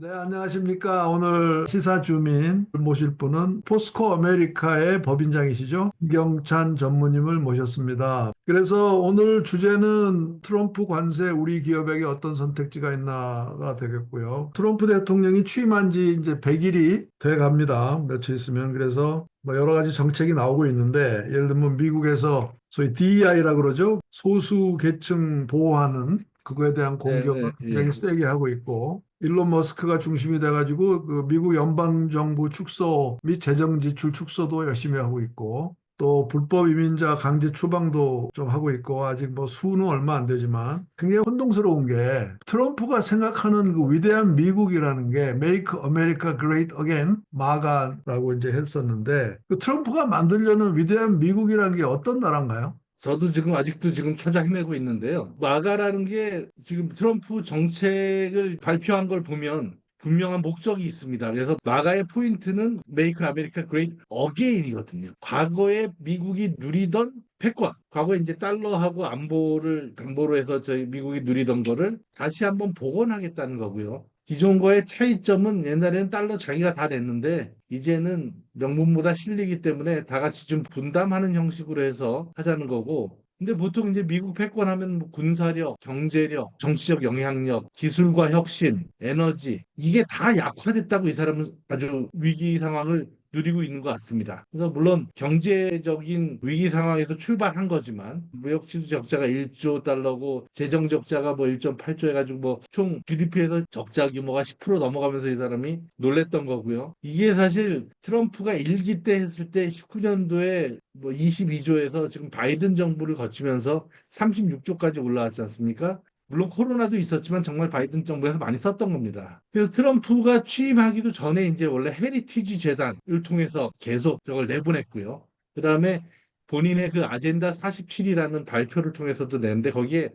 네, 안녕하십니까. 오늘 시사 주민 모실 분은 포스코 아메리카의 법인장이시죠. 김경찬 전무님을 모셨습니다. 그래서 오늘 주제는 트럼프 관세 우리 기업에게 어떤 선택지가 있나가 되겠고요. 트럼프 대통령이 취임한 지 이제 100일이 돼 갑니다. 며칠 있으면. 그래서 뭐 여러 가지 정책이 나오고 있는데 예를 들면 미국에서 소위 DEI라 그러죠. 소수 계층 보호하는 그거에 대한 네, 공격을 네, 굉장히 예. 세게 하고 있고 일론 머스크가 중심이 돼가지고 그 미국 연방정부 축소 및 재정 지출 축소도 열심히 하고 있고 또 불법 이민자 강제 추방도 좀 하고 있고 아직 뭐 수는 얼마 안 되지만 굉장히 혼동스러운 게 트럼프가 생각하는 그 위대한 미국이라는 게 Make America Great Again 마가라고 이제 했었는데 그 트럼프가 만들려는 위대한 미국이라는 게 어떤 나라인가요? 저도 지금 아직도 지금 찾아 헤매고 있는데요. 마가라는 게 지금 트럼프 정책을 발표한 걸 보면 분명한 목적이 있습니다. 그래서 마가의 포인트는 Make America Great Again이거든요. 과거에 미국이 누리던 패권, 과거에 이제 달러하고 안보를 담보로 해서 저희 미국이 누리던 거를 다시 한번 복원하겠다는 거고요. 기존과의 차이점은 옛날에는 달러 자기가 다 냈는데 이제는 명분보다 실리기 때문에 다 같이 좀 분담하는 형식으로 해서 하자는 거고. 근데 보통 이제 미국 패권하면 뭐 군사력, 경제력, 정치적 영향력, 기술과 혁신, 에너지 이게 다 약화됐다고 이 사람은 아주 위기 상황을 누리고 있는 것 같습니다. 그래서 물론 경제적인 위기 상황에서 출발한 거지만 무역 수지 적자가 1조 달러고 재정 적자가 뭐 1.8조 해가지고 뭐 총 GDP에서 적자 규모가 10% 넘어가면서 이 사람이 놀랬던 거고요. 이게 사실 트럼프가 일기 때 했을 때 19년도에 뭐 22조에서 지금 바이든 정부를 거치면서 36조까지 올라왔지 않습니까? 물론 코로나도 있었지만 정말 바이든 정부에서 많이 썼던 겁니다. 그래서 트럼프가 취임하기도 전에 이제 원래 헤리티지 재단을 통해서 계속 저걸 내보냈고요. 그다음에 본인의 그 아젠다 47이라는 발표를 통해서도 냈는데 거기에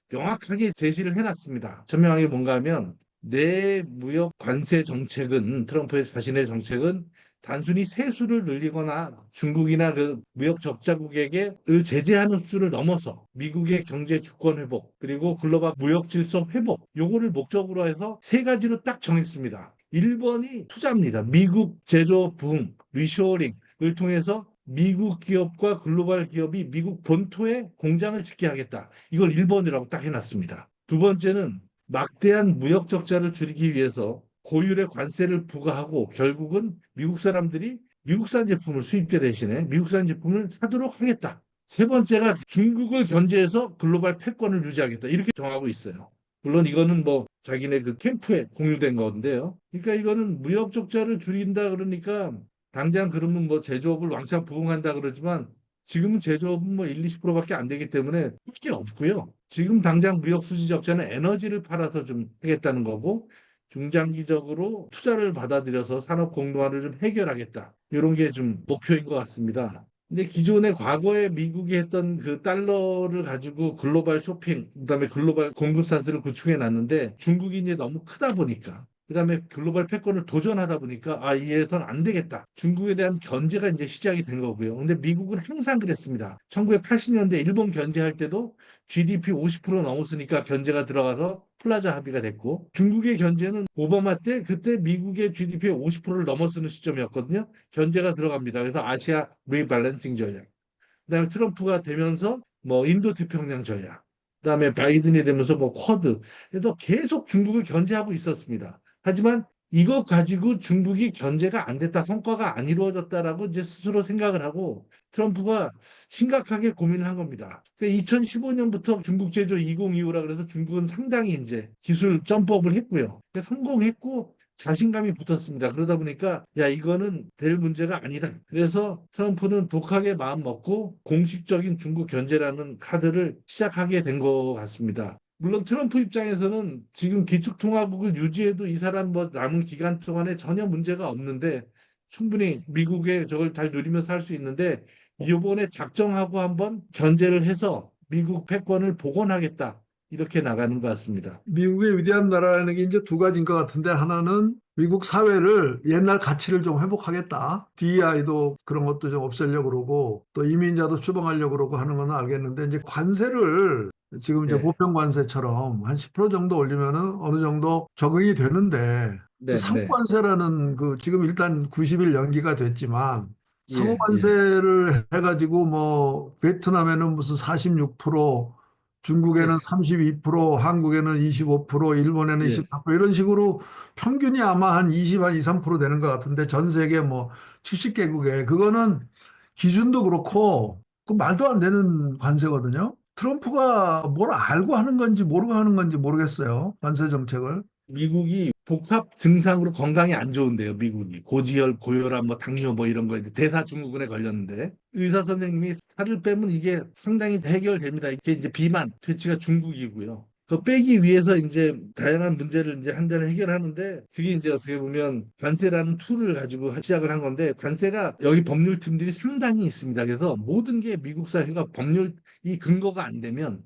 명확하게 제시를 해놨습니다. 천명하게 뭔가 하면 내 무역 관세 정책은 트럼프의 자신의 정책은 단순히 세수를 늘리거나 중국이나 그 무역 적자국에게를 제재하는 수를 넘어서 미국의 경제 주권 회복 그리고 글로벌 무역 질서 회복 요거를 목적으로 해서 세 가지로 딱 정했습니다. 1번이 투자입니다. 미국 제조 붕, 리쇼어링을 통해서 미국 기업과 글로벌 기업이 미국 본토에 공장을 짓게 하겠다. 이걸 1번이라고 딱 해놨습니다. 두 번째는 막대한 무역 적자를 줄이기 위해서 고율의 관세를 부과하고 결국은 미국 사람들이 미국산 제품을 수입제 대신에 미국산 제품을 사도록 하겠다. 세 번째가 중국을 견제해서 글로벌 패권을 유지하겠다. 이렇게 정하고 있어요. 물론 이거는 뭐 자기네 그 캠프에 공유된 건데요. 그러니까 이거는 무역 적자를 줄인다 그러니까 당장 그러면 뭐 제조업을 왕창 부흥한다 그러지만 지금은 제조업은 뭐 1, 20%밖에 안 되기 때문에 할 게 없고요. 지금 당장 무역 수지 적자는 에너지를 팔아서 좀 하겠다는 거고 중장기적으로 투자를 받아들여서 산업 공동화를 좀 해결하겠다. 이런 게 좀 목표인 것 같습니다. 근데 기존에 과거에 미국이 했던 그 달러를 가지고 글로벌 쇼핑, 그다음에 글로벌 공급 사슬을 구축해 놨는데 중국이 이제 너무 크다 보니까 그다음에 글로벌 패권을 도전하다 보니까 아, 이래선 안 되겠다. 중국에 대한 견제가 이제 시작이 된 거고요. 근데 미국은 항상 그랬습니다. 1980년대 일본 견제할 때도 GDP 50% 넘었으니까 견제가 들어가서 플라자 합의가 됐고 중국의 견제는 오바마 때 그때 미국의 GDP의 50%를 넘어서는 시점이었거든요. 견제가 들어갑니다. 그래서 아시아 리밸런싱 전략. 그다음에 트럼프가 되면서 뭐 인도 태평양 전략. 그다음에 바이든이 되면서 뭐 쿼드. 그래서 계속 중국을 견제하고 있었습니다. 하지만 이거 가지고 중국이 견제가 안 됐다, 성과가 안 이루어졌다라고 이제 스스로 생각을 하고 트럼프가 심각하게 고민을 한 겁니다. 2015년부터 중국 제조 2025라 그래서 중국은 상당히 이제 기술 점프업을 했고요. 성공했고 자신감이 붙었습니다. 그러다 보니까 야 이거는 될 문제가 아니다. 그래서 트럼프는 독하게 마음 먹고 공식적인 중국 견제라는 카드를 시작하게 된 것 같습니다. 물론 트럼프 입장에서는 지금 기축통화국을 유지해도 이 사람 뭐 남은 기간 동안에 전혀 문제가 없는데 충분히 미국의 저걸 잘 누리면서 할 수 있는데 이번에 작정하고 한번 견제를 해서 미국 패권을 복원하겠다. 이렇게 나가는 것 같습니다. 미국의 위대한 나라라는 게 이제 두 가지인 것 같은데 하나는 미국 사회를 옛날 가치를 좀 회복하겠다. DEI도 그런 것도 좀 없애려고 그러고 또 이민자도 추방하려고 그러고 하는 건 알겠는데 이제 관세를 지금 이제 예, 보편 관세처럼 한 10% 정도 올리면은 어느 정도 적응이 되는데 그 네, 네. 상호관세라는 그 지금 일단 90일 연기가 됐지만 예, 예. 상호관세를 해가지고 뭐 베트남에는 무슨 46%, 예, 중국에는 32%, 한국에는 25%, 일본에는 예. 24% 이런 식으로 평균이 아마 한 20, 한 2, 3% 되는 것 같은데 전 세계 뭐 70개국에 그거는 기준도 그렇고 그 말도 안 되는 관세거든요. 트럼프가 뭘 알고 하는 건지 모르고 하는 건지 모르겠어요. 관세 정책을. 미국이 복합 증상으로 건강이 안 좋은데요, 미국이. 고지혈, 고혈압, 뭐 당뇨 뭐 이런 거 대사증후군에 걸렸는데 의사 선생님이 살을 빼면 이게 상당히 해결됩니다. 이게 이제 비만, 퇴치가 중국이고요. 그 빼기 위해서 이제 다양한 문제를 이제 한 달에 해결하는데 그게 이제 어떻게 보면 관세라는 툴을 가지고 시작을 한 건데 관세가 여기 법률팀들이 상당히 있습니다. 그래서 모든 게 미국 사회가 법률 이 근거가 안 되면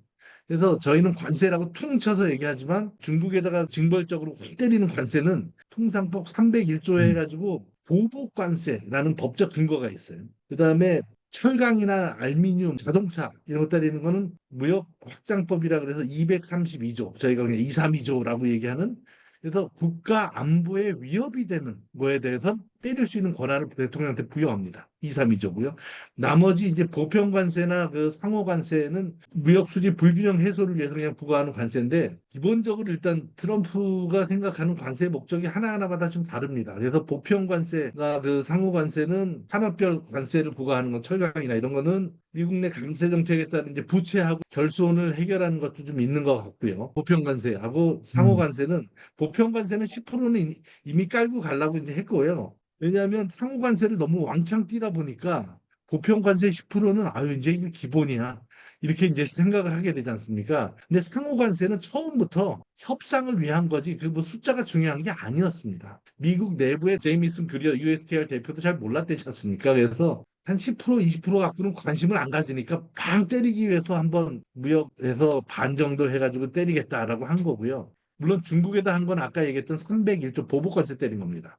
그래서 저희는 관세라고 퉁 쳐서 얘기하지만 중국에다가 징벌적으로 확 때리는 관세는 통상법 301조 해가지고 보복 관세라는 법적 근거가 있어요. 그다음에 철강이나 알미늄, 자동차 이런 것 때리는 거는 무역 확장법이라 그래서 232조, 저희가 그냥 232조라고 얘기하는 그래서 국가 안보에 위협이 되는 거에 대해서 때릴 수 있는 권한을 대통령한테 부여합니다. 232조고요. 나머지 이제 보편 관세나 그 상호 관세는 무역 수지 불균형 해소를 위해서 그냥 부과하는 관세인데 기본적으로 일단 트럼프가 생각하는 관세 목적이 하나하나마다 좀 다릅니다. 그래서 보편 관세나 그 상호 관세는 산업별 관세를 부과하는 건 철강이나 이런 거는 미국 내 관세 정책에 따른 이제 부채하고 결손을 해결하는 것도 좀 있는 것 같고요. 보편 관세하고 상호 음. 관세는 보편 관세는 10%는 이미 깔고 가려고 이제 했고요. 왜냐하면 상호 관세를 너무 왕창 뛰다 보니까 보편 관세 10%는 아유 이제 이게 기본이야. 이렇게 이제 생각을 하게 되지 않습니까? 근데 상호 관세는 처음부터 협상을 위한 거지 그 뭐 숫자가 중요한 게 아니었습니다. 미국 내부의 제이미슨 그리어 USTR 대표도 잘 몰랐대지 않습니까? 그래서 한 10%, 20% 갖고는 관심을 안 가지니까 방 때리기 위해서 한번 무역에서 반 정도 해가지고 때리겠다라고 한 거고요. 물론 중국에다 한 건 아까 얘기했던 301조 보복관세 때린 겁니다.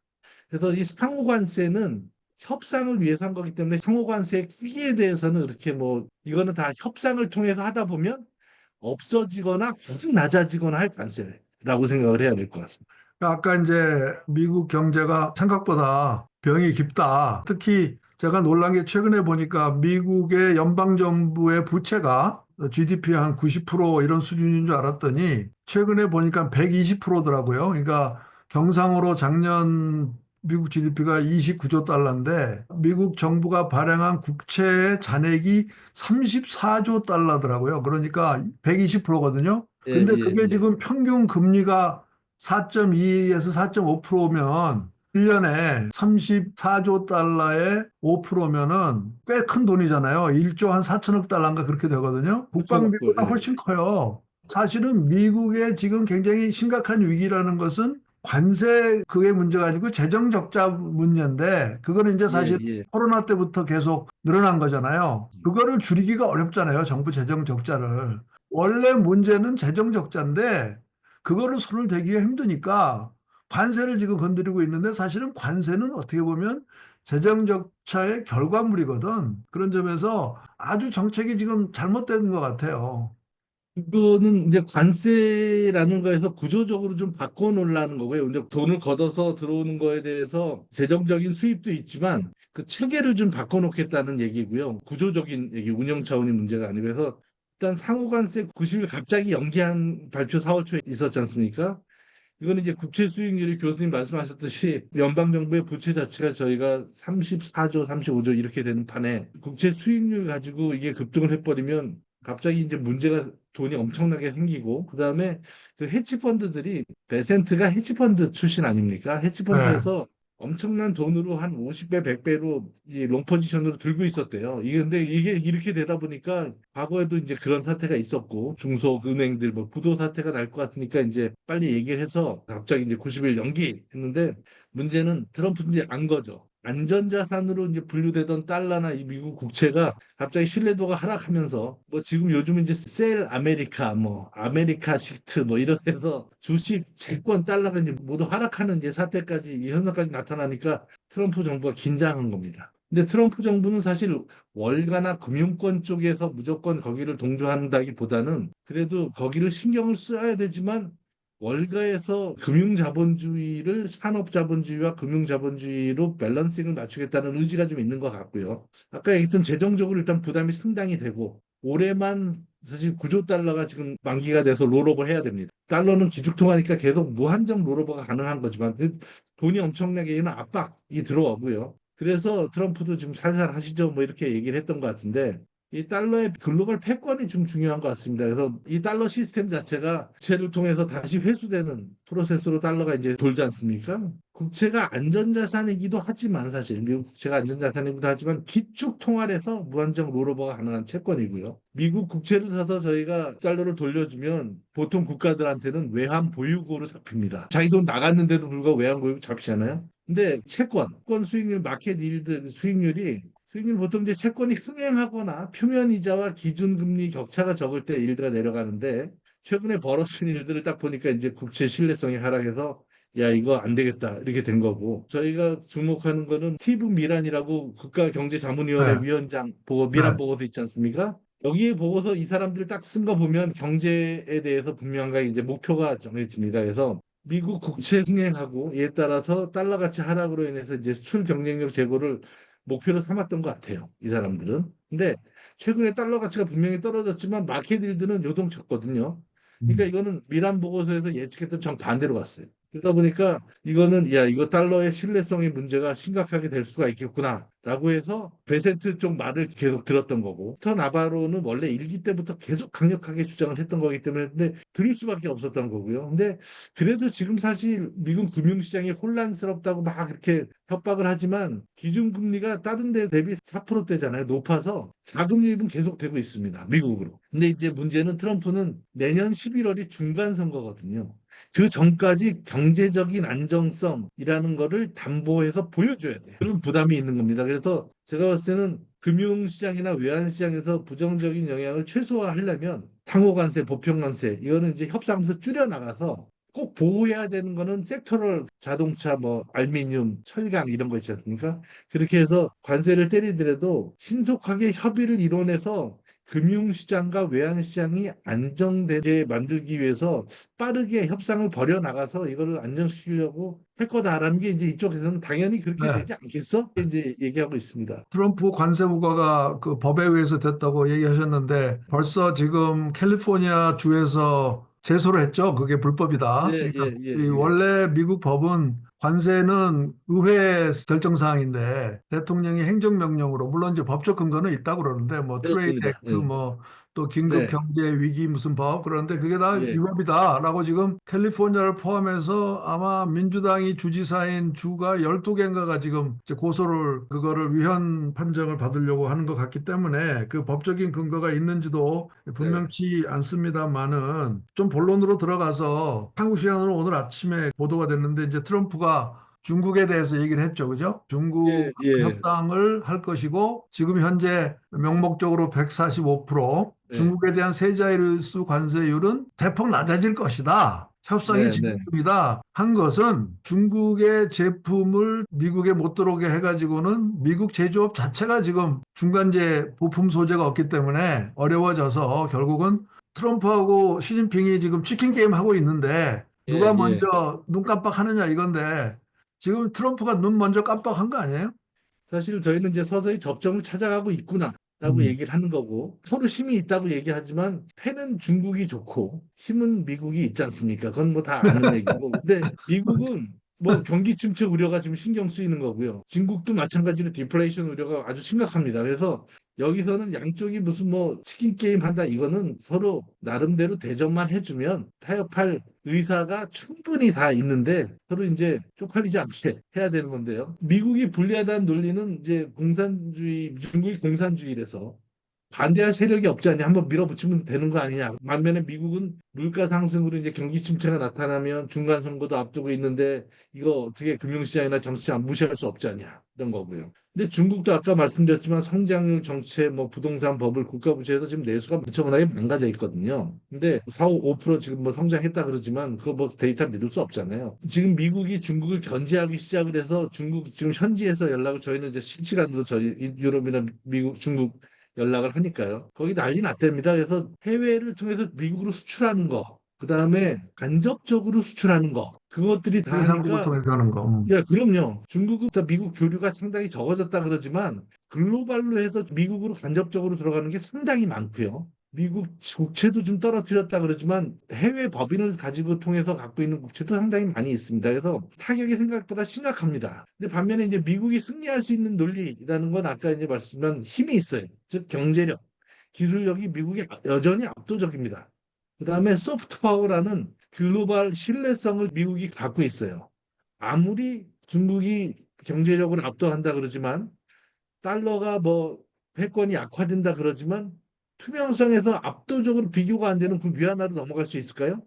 그래서 이 상호관세는 협상을 위해서 한 거기 때문에 상호관세의 크기에 대해서는 그렇게 뭐 이거는 다 협상을 통해서 하다 보면 없어지거나 확 낮아지거나 할 관세라고 생각을 해야 될 것 같습니다. 아까 이제 미국 경제가 생각보다 병이 깊다. 특히 제가 놀란 게 최근에 보니까 미국의 연방정부의 부채가 GDP 한 90% 이런 수준인 줄 알았더니 최근에 보니까 120%더라고요. 그러니까 경상으로 작년 미국 GDP가 29조 달러인데 미국 정부가 발행한 국채의 잔액이 34조 달러더라고요. 그러니까 120%거든요. 예, 근데 예, 그게 예. 지금 평균 금리가 4.2에서 4.5%면 1년에 34조 달러에 5%면은 꽤 큰 돈이잖아요. 1조 한 4천억 달러인가 그렇게 되거든요. 그렇죠. 국방비보다 예. 훨씬 커요. 사실은 미국의 지금 굉장히 심각한 위기라는 것은 관세 그게 문제가 아니고 재정 적자 문제인데 그거는 이제 예, 사실 예. 코로나 때부터 계속 늘어난 거잖아요. 그거를 줄이기가 어렵잖아요. 정부 재정 적자를. 원래 문제는 재정 적자인데 그거를 손을 대기가 힘드니까 관세를 지금 건드리고 있는데 사실은 관세는 어떻게 보면 재정 적자의 결과물이거든. 그런 점에서 아주 정책이 지금 잘못된 것 같아요. 그거는 이제 관세라는 거에서 구조적으로 좀 바꿔놓으려는 거고요. 근데 돈을 걷어서 들어오는 거에 대해서 재정적인 수입도 있지만 그 체계를 좀 바꿔놓겠다는 얘기고요. 구조적인 얘기, 운영 차원의 문제가 아니고 해서 일단 상호관세 90일 갑자기 연기한 발표 4월 초에 있었지 않습니까? 이거는 이제 국채 수익률이 교수님 말씀하셨듯이 연방정부의 부채 자체가 저희가 34조, 35조 이렇게 되는 판에 국채 수익률 가지고 이게 급등을 해버리면 갑자기 이제 문제가 돈이 엄청나게 생기고 그다음에 그 헤지펀드들이 베센트가 헤지펀드 출신 아닙니까? 네. 헤지펀드에서 엄청난 돈으로 한 50배, 100배로 이 롱포지션으로 들고 있었대요. 이게 근데 이게 이렇게 되다 보니까 과거에도 이제 그런 사태가 있었고 중소은행들 뭐 부도 사태가 날 것 같으니까 이제 빨리 얘기를 해서 갑자기 이제 90일 연기했는데 문제는 트럼프 이제 안 거죠. 안전자산으로 이제 분류되던 달러나 이 미국 국채가 갑자기 신뢰도가 하락하면서 뭐 지금 요즘 이제 셀 아메리카 뭐 아메리카 시트 뭐 이런 데서 주식 채권 달러가 이제 모두 하락하는 이제 사태까지 이 현상까지 나타나니까 트럼프 정부가 긴장한 겁니다. 근데 트럼프 정부는 사실 월가나 금융권 쪽에서 무조건 거기를 동조한다기보다는 그래도 거기를 신경을 써야 되지만 월가에서 금융자본주의를 산업자본주의와 금융자본주의로 밸런싱을 맞추겠다는 의지가 좀 있는 것 같고요. 아까 얘기했던 재정적으로 일단 부담이 상당히 되고 올해만 사실 9조 달러가 지금 만기가 돼서 롤오버 해야 됩니다. 달러는 기축통화니까 계속 무한정 롤오버가 가능한 거지만 그 돈이 엄청나게 있는 압박이 들어오고요. 그래서 트럼프도 지금 살살 하시죠 뭐 이렇게 얘기를 했던 것 같은데 이 달러의 글로벌 패권이 좀 중요한 것 같습니다. 그래서 이 달러 시스템 자체가 국채를 통해서 다시 회수되는 프로세스로 달러가 이제 돌지 않습니까? 국채가 안전자산이기도 하지만 사실 미국 국채가 안전자산이기도 하지만 기축 통화에서 무한정 롤오버가 가능한 채권이고요. 미국 국채를 사서 저희가 달러를 돌려주면 보통 국가들한테는 외환 보유고로 잡힙니다. 자기 돈 나갔는데도 불구하고 외환 보유고 잡히잖아요. 근데 채권 수익률 마켓 일드 수익률 보통 이제 채권이 흥행하거나 표면 이자와 기준금리 격차가 적을 때 일드가 내려가는데 최근에 벌어진 일들을 딱 보니까 이제 국채 신뢰성이 하락해서 야 이거 안 되겠다 이렇게 된 거고 저희가 주목하는 거는 스티브 미란이라고 국가경제자문위원회 네, 위원장 보고 미란 네. 보고서 있지 않습니까? 여기에 보고서 이 사람들 딱 쓴 거 보면 경제에 대해서 분명하게 이제 목표가 정해집니다. 그래서 미국 국채 흥행하고 이에 따라서 달러 가치 하락으로 인해서 이제 수출 경쟁력 제고를 목표로 삼았던 것 같아요. 이 사람들은. 근데 최근에 달러 가치가 분명히 떨어졌지만 마켓 일드는 요동쳤거든요. 그러니까 음. 이거는 미란 보고서에서 예측했던 정반대로 갔어요. 그러다 보니까 이거는 야 이거 달러의 신뢰성의 문제가 심각하게 될 수가 있겠구나라고 해서 베센트 쪽 말을 계속 들었던 거고 터 나바로는 원래 일기 때부터 계속 강력하게 주장을 했던 거기 때문에 근데 들을 수밖에 없었던 거고요. 근데 그래도 지금 사실 미국 금융시장이 혼란스럽다고 막 이렇게 협박을 하지만 기준금리가 다른 데 대비 4%대잖아요. 높아서 자금 유입은 계속 되고 있습니다. 미국으로. 근데 이제 문제는 트럼프는 내년 11월이 중간 선거거든요. 그 전까지 경제적인 안정성이라는 거를 담보해서 보여줘야 돼요. 그런 부담이 있는 겁니다. 그래서 제가 봤을 때는 금융시장이나 외환시장에서 부정적인 영향을 최소화하려면 상호관세, 보편관세 이거는 이제 협상에서 줄여나가서 꼭 보호해야 되는 거는 섹터럴 자동차, 뭐 알미늄, 철강 이런 거 있지 않습니까? 그렇게 해서 관세를 때리더라도 신속하게 협의를 이뤄내서 금융시장과 외환시장이 안정되게 만들기 위해서 빠르게 협상을 벌여 나가서 이거를 안정시키려고 할 거다라는 게 이제 이쪽에서는 당연히 그렇게 네. 되지 않겠어? 이제 얘기하고 있습니다. 트럼프 관세 부과가 그 법에 의해서 됐다고 얘기하셨는데 벌써 지금 캘리포니아 주에서 제소를 했죠. 그게 불법이다. 예, 그러니까 예, 예, 이 예. 원래 미국 법은 관세는 의회 결정 사항인데 대통령이 행정명령으로 물론 이제 법적 근거는 있다고 그러는데 뭐 트레이드 그렇습니다. 액트 예. 뭐 또 긴급 네. 경제 위기 무슨 법 그런데 그게 다 예. 위법이다라고 지금 캘리포니아를 포함해서 아마 민주당이 주지사인 주가 12개인가가 지금 이제 고소를 그거를 위헌 판정을 받으려고 하는 것 같기 때문에 그 법적인 근거가 있는지도 네. 분명치 않습니다만은 좀 본론으로 들어가서 한국 시간으로 오늘 아침에 보도가 됐는데 이제 트럼프가 중국에 대해서 얘기를 했죠. 그죠? 중국 예, 예. 협상을 할 것이고 지금 현재 명목적으로 145% 네. 중국에 대한 세자일수 관세율은 대폭 낮아질 것이다. 협상이 네, 진행 네. 중이다. 한 것은 중국의 제품을 미국에 못 들어오게 해가지고는 미국 제조업 자체가 지금 중간재 부품 소재가 없기 때문에 어려워져서 결국은 트럼프하고 시진핑이 지금 치킨 게임 하고 있는데 예, 누가 예. 먼저 눈 깜빡하느냐 이건데 지금 트럼프가 눈 먼저 깜빡한 거 아니에요? 사실 저희는 이제 서서히 접점을 찾아가고 있구나라고 음. 얘기를 하는 거고 서로 힘이 있다고 얘기하지만 패는 중국이 좋고 힘은 미국이 있지 않습니까? 그건 뭐 다 아는 얘기고. 근데 미국은 뭐 경기 침체 우려가 지금 신경 쓰이는 거고요. 중국도 마찬가지로 디플레이션 우려가 아주 심각합니다. 그래서 여기서는 양쪽이 무슨 뭐 치킨 게임 한다 이거는 서로 나름대로 대접만 해주면 타협할 의사가 충분히 다 있는데 서로 이제 쪽팔리지 않게 해야 되는 건데요. 미국이 불리하다는 논리는 이제 공산주의, 중국이 공산주의라서 반대할 세력이 없지 않냐 한번 밀어붙이면 되는 거 아니냐. 반면에 미국은 물가 상승으로 이제 경기 침체가 나타나면 중간 선거도 앞두고 있는데 이거 어떻게 금융시장이나 정치장 무시할 수 없지 않냐 이런 거고요. 근데 중국도 아까 말씀드렸지만 성장률 정책, 뭐 부동산 버블, 국가 부채에서 지금 내수가 무척하게 망가져 있거든요. 근데 4, 5% 지금 뭐 성장했다 그러지만 그거 뭐 데이터 믿을 수 없잖아요. 지금 미국이 중국을 견제하기 시작을 해서 중국 지금 현지에서 연락을 저희는 이제 실시간으로 저희 유럽이나 미국, 중국 연락을 하니까요. 거기 난리 났답니다. 그래서 해외를 통해서 미국으로 수출하는 거. 그다음에 간접적으로 수출하는 거. 그것들이 다 해상국을 하니까 통해서 하는 거. 야, 그럼요. 중국과 미국 교류가 상당히 적어졌다 그러지만 글로벌로 해서 미국으로 간접적으로 들어가는 게 상당히 많고요. 미국 국채도 좀 떨어뜨렸다 그러지만 해외 법인을 가지고 통해서 갖고 있는 국채도 상당히 많이 있습니다. 그래서 타격이 생각보다 심각합니다. 근데 반면에 이제 미국이 승리할 수 있는 논리라는 건 아까 이제 말씀한 힘이 있어요. 즉 경제력, 기술력이 미국이 여전히 압도적입니다. 그다음에 소프트 파워라는 글로벌 신뢰성을 미국이 갖고 있어요. 아무리 중국이 경제력을 압도한다 그러지만 달러가 뭐 패권이 약화된다 그러지만 투명성에서 압도적으로 비교가 안 되는 그 위안화로 넘어갈 수 있을까요?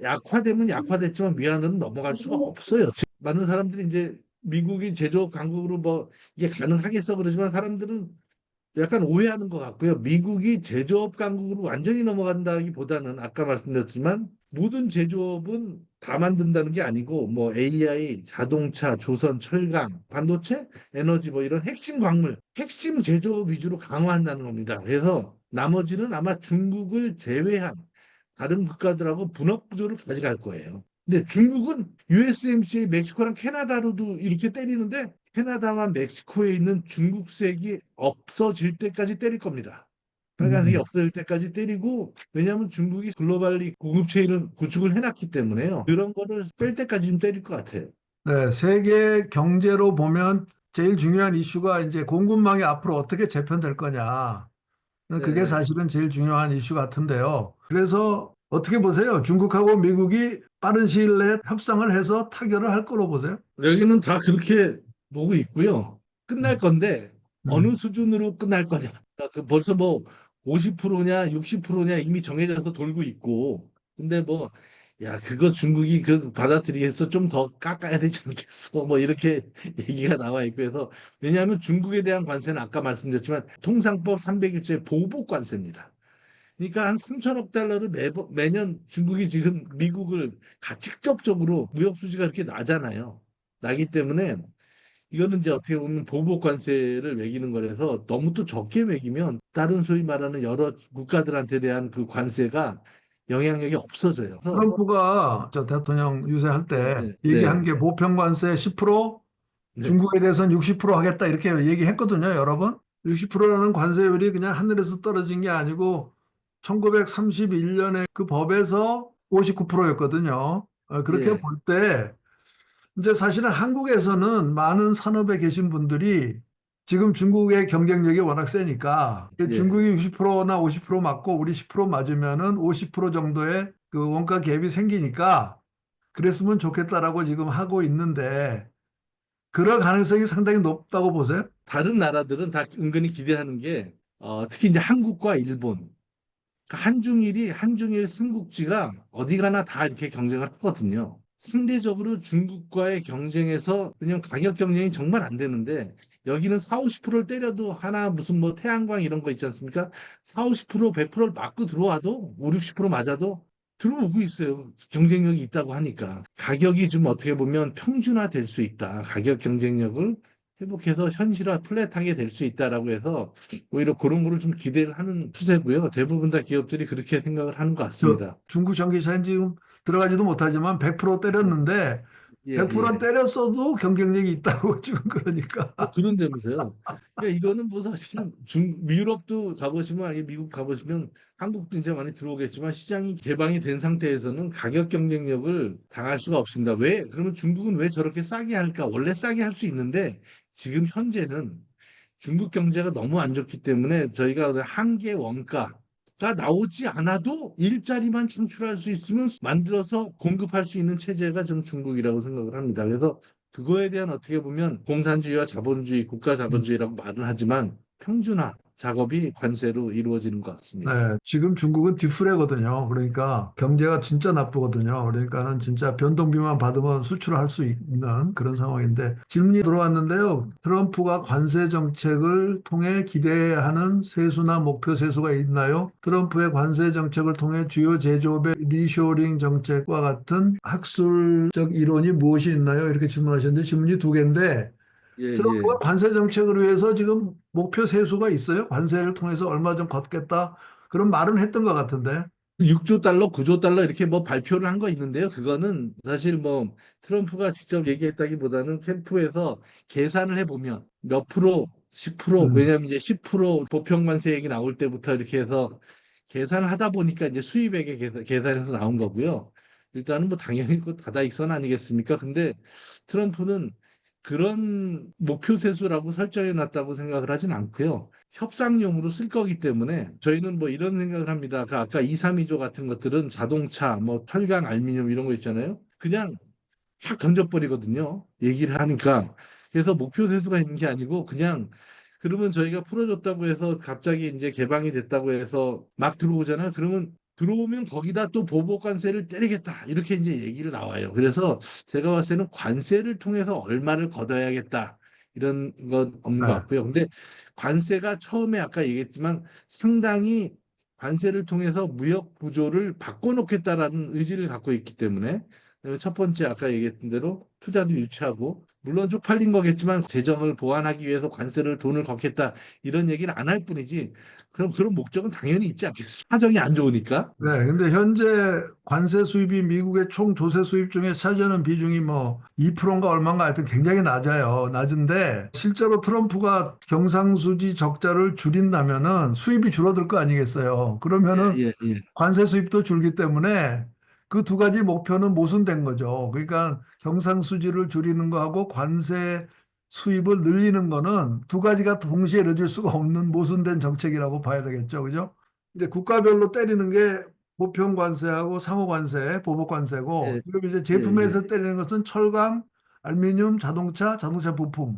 약화되면 약화됐지만 위안화는 넘어갈 수가 없어요. 많은 사람들이 이제 미국이 제조업 강국으로 뭐 이게 가능하겠어 그러지만 사람들은 약간 오해하는 것 같고요. 미국이 제조업 강국으로 완전히 넘어간다기보다는 아까 말씀드렸지만 모든 제조업은 다 만든다는 게 아니고 뭐 AI, 자동차, 조선, 철강, 반도체, 에너지 뭐 이런 핵심 광물, 핵심 제조업 위주로 강화한다는 겁니다. 그래서 나머지는 아마 중국을 제외한 다른 국가들하고 분업 구조를 가져갈 거예요. 근데 중국은 USMCA 멕시코랑 캐나다로도 이렇게 때리는데 캐나다와 멕시코에 있는 중국색이 없어질 때까지 때릴 겁니다. 빨간색이 음. 없어질 때까지 때리고 왜냐하면 중국이 글로벌리 구급 체인을 구축을 해놨기 때문에요. 그런 거를 뺄 때까지 좀 때릴 것 같아요. 네, 세계 경제로 보면 제일 중요한 이슈가 이제 공급망이 앞으로 어떻게 재편될 거냐. 그게 네네. 사실은 제일 중요한 이슈 같은데요. 그래서 어떻게 보세요? 중국하고 미국이 빠른 시일 내에 협상을 해서 타결을 할 거로 보세요? 여기는 다 그렇게 보고 있고요. 끝날 음. 건데 어느 음. 수준으로 끝날 거냐. 그 벌써 뭐 50%냐 60%냐 이미 정해져서 돌고 있고. 근데 뭐 야, 그거 중국이 그 받아들이겠어 좀 더 깎아야 되지 않겠어. 뭐 이렇게 얘기가 나와 있고 해서 왜냐하면 중국에 대한 관세는 아까 말씀드렸지만 통상법 301조의 보복 관세입니다. 그러니까 한 3천억 달러를 매년 중국이 지금 미국을 직접적으로 무역 수지가 그렇게 나잖아요. 나기 때문에 이거는 이제 어떻게 보면 보복 관세를 매기는 거라서 너무 또 적게 매기면 다른 소위 말하는 여러 국가들한테 대한 그 관세가 영향력이 없어져요. 그래서 트럼프가 저 대통령 유세할 네, 때 네, 얘기한 네, 게 보편관세 10%, 네, 중국에 대해서는 60% 하겠다 이렇게 얘기했거든요, 여러 번. 60%라는 관세율이 그냥 하늘에서 떨어진 게 아니고 1931년에 그 법에서 59%였거든요. 그렇게 예, 볼 때 이제 사실은 한국에서는 많은 산업에 계신 분들이 지금 중국의 경쟁력이 워낙 세니까 예, 중국이 60%나 50% 맞고 우리 10% 맞으면은 50% 정도의 그 원가 갭이 생기니까 그랬으면 좋겠다라고 지금 하고 있는데 그럴 가능성이 상당히 높다고 보세요? 다른 나라들은 다 은근히 기대하는 게 특히 이제 한국과 일본 한중일 삼국지가 어디 가나 다 이렇게 경쟁을 하거든요. 상대적으로 중국과의 경쟁에서 그냥 가격 경쟁이 정말 안 되는데 여기는 4, 50%를 때려도 하나 무슨 뭐 태양광 이런 거 있지 않습니까? 4, 50%, 100%를 맞고 들어와도 5, 60% 맞아도 들어오고 있어요. 경쟁력이 있다고 하니까. 가격이 좀 어떻게 보면 평준화 될 수 있다. 가격 경쟁력을 회복해서 현실화 플랫하게 될 수 있다라고 해서 오히려 그런 거를 좀 기대를 하는 추세고요. 대부분 다 기업들이 그렇게 생각을 하는 것 저 같습니다. 중국 전기차는 지금 들어가지도 못하지만 100% 네. 때렸는데 예, 100% 예. 때렸어도 경쟁력이 있다고 지금 그러니까. 뭐 그런다면서요. 그러니까 이거는 뭐 사실 유럽도 가보시면 아니 미국 가보시면 한국도 이제 많이 들어오겠지만 시장이 개방이 된 상태에서는 가격 경쟁력을 당할 수가 없습니다. 왜? 그러면 중국은 왜 저렇게 싸게 할까? 원래 싸게 할 수 있는데 지금 현재는 중국 경제가 너무 안 좋기 때문에 저희가 한계 원가가 나오지 않아도 일자리만 창출할 수 있으면 만들어서 공급할 수 있는 체제가 좀 중국이라고 생각을 합니다. 그래서 그거에 대한 어떻게 보면 공산주의와 자본주의, 국가 자본주의라고 말은 하지만 평준화 작업이 관세로 이루어지는 것 같습니다. 네, 지금 중국은 디프레거든요. 그러니까 경제가 진짜 나쁘거든요. 그러니까는 진짜 변동비만 받으면 수출할 수 있는 그런 상황인데 질문이 들어왔는데요. 트럼프가 관세 정책을 통해 기대하는 세수나 목표 세수가 있나요? 트럼프의 관세 정책을 통해 주요 제조업의 리쇼링 정책과 같은 학술적 이론이 무엇이 있나요? 이렇게 질문하셨는데 질문이 두 개인데 예, 트럼프가 예. 관세 정책을 위해서 지금 목표 세수가 있어요? 관세를 통해서 얼마 좀 걷겠다? 그런 말은 했던 것 같은데. 6조 달러, 9조 달러 이렇게 뭐 발표를 한 거 있는데요. 그거는 사실 뭐 트럼프가 직접 얘기했다기보다는 캠프에서 계산을 해보면 몇 프로, 10%, 음. 왜냐하면 이제 10% 보편관세 얘기 나올 때부터 이렇게 해서 계산을 하다 보니까 이제 수입액의 계산해서 나온 거고요. 일단은 뭐 당연히 그 다다익선 아니겠습니까? 근데 트럼프는 그런 목표 세수라고 설정해 놨다고 생각을 하진 않고요. 협상용으로 쓸 거기 때문에 저희는 뭐 이런 생각을 합니다. 그 아까 2, 3위조 같은 것들은 자동차, 뭐 철강, 알루미늄 이런 거 있잖아요. 그냥 확 던져버리거든요. 얘기를 하니까. 그래서 목표 세수가 있는 게 아니고 그냥 그러면 저희가 풀어줬다고 해서 갑자기 이제 개방이 됐다고 해서 막 들어오잖아요. 그러면 들어오면 거기다 또 보복 관세를 때리겠다. 이렇게 이제 얘기를 나와요. 그래서 제가 봤을 때는 관세를 통해서 얼마를 걷어야겠다. 이런 건 없는 것 네. 같고요. 근데 관세가 처음에 아까 얘기했지만 상당히 관세를 통해서 무역 구조를 바꿔놓겠다라는 의지를 갖고 있기 때문에 그다음에 첫 번째 아까 얘기했던 대로 투자도 유치하고 물론 쪽팔린 거겠지만 재정을 보완하기 위해서 관세를 돈을 걷겠다 이런 얘기를 안 할 뿐이지 그럼 그런 목적은 당연히 있지 않겠어요. 사정이 안 좋으니까. 네, 근데 현재 관세 수입이 미국의 총 조세 수입 중에 차지하는 비중이 뭐 2%인가 얼마인가 하여튼 굉장히 낮아요. 낮은데 실제로 트럼프가 경상수지 적자를 줄인다면은 수입이 줄어들 거 아니겠어요. 예, 그러면은 예, 예. 관세 수입도 줄기 때문에 그 두 가지 목표는 모순된 거죠. 그러니까 경상수지를 줄이는 거하고 관세 수입을 늘리는 거는 두 가지가 동시에 이루어질 수가 없는 모순된 정책이라고 봐야 되겠죠. 그죠? 이제 국가별로 때리는 게 보편관세하고 상호관세, 보복관세고 예, 지금 이제 예, 예. 제품에서 때리는 것은 철강, 알루미늄, 자동차, 자동차 부품.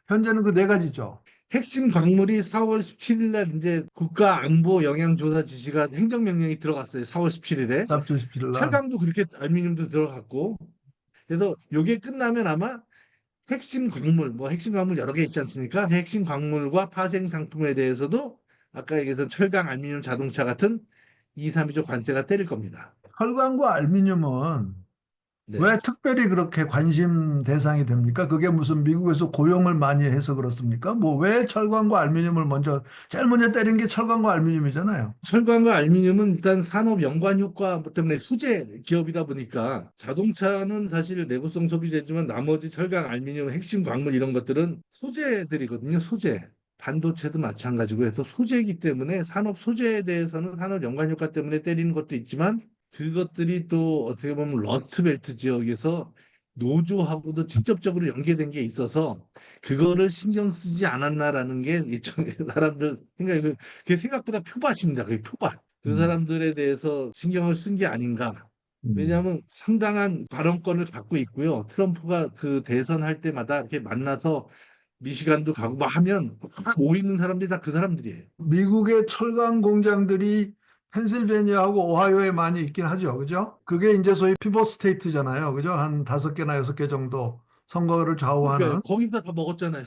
현재는 그 네 가지죠. 핵심 광물이 4월 17일 날 이제 국가안보 영향조사 지시가 행정명령이 들어갔어요. 4월 17일에. 잡주 17일 날. 철강도 그렇게 알루미늄도 들어갔고. 그래서 요게 끝나면 아마 핵심 광물, 뭐 핵심 광물 여러 개 있지 않습니까? 핵심 광물과 파생 상품에 대해서도 아까 얘기했던 철강, 알루미늄, 자동차 같은 2, 3위조 관세가 때릴 겁니다. 철강과 알루미늄은 네. 왜 특별히 그렇게 관심 대상이 됩니까? 그게 무슨 미국에서 고용을 많이 해서 그렇습니까? 뭐 왜 철강과 알루미늄을 먼저, 제일 먼저 때린 게 철강과 알루미늄이잖아요. 철강과 알루미늄은 일단 산업 연관 효과 때문에 수제 기업이다 보니까 자동차는 사실 내구성 소비재지만 나머지 철강, 알루미늄, 핵심 광물 이런 것들은 소재들이거든요. 소재. 반도체도 마찬가지고 해서 소재이기 때문에 산업 소재에 대해서는 산업 연관 효과 때문에 때리는 것도 있지만 그것들이 또 어떻게 보면 러스트벨트 지역에서 노조하고도 직접적으로 연계된 게 있어서 그거를 신경 쓰지 않았나라는 게 이쪽에 사람들 생각이 그게 생각보다 표밭입니다. 그게 표밭. 그 음, 사람들에 대해서 신경을 쓴 게 아닌가. 음. 왜냐하면 상당한 발언권을 갖고 있고요. 트럼프가 그 대선할 때마다 이렇게 만나서 미시간도 가고 막 하면 막 모이는 사람들이 다 그 사람들이에요. 미국의 철강 공장들이 펜실베니아하고 오하이오에 많이 있긴 하죠. 그죠? 그게 이제 소위 피벗 스테이트잖아요. 그죠? 한 다섯 개나 여섯 개 정도 선거를 그러니까 좌우하는. 거기서 다 먹었잖아요.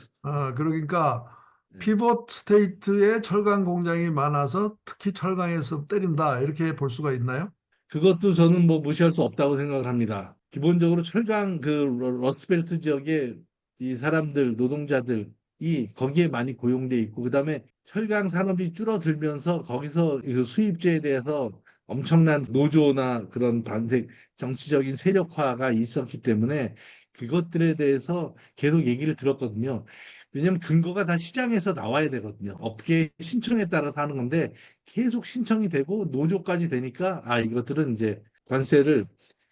그러니까 네. 피벗 스테이트에 철강 공장이 많아서 특히 철강에서 때린다. 이렇게 볼 수가 있나요? 그것도 저는 뭐 무시할 수 없다고 생각을 합니다. 기본적으로 철강 그 러스트벨트 지역에 이 사람들 노동자들이 거기에 많이 고용돼 있고 그다음에 철강 산업이 줄어들면서 거기서 그 수입제에 대해서 엄청난 노조나 그런 반대 정치적인 세력화가 있었기 때문에 그것들에 대해서 계속 얘기를 들었거든요. 왜냐하면 근거가 다 시장에서 나와야 되거든요. 업계 신청에 따라서 하는 건데 계속 신청이 되고 노조까지 되니까 아 이것들은 이제 관세를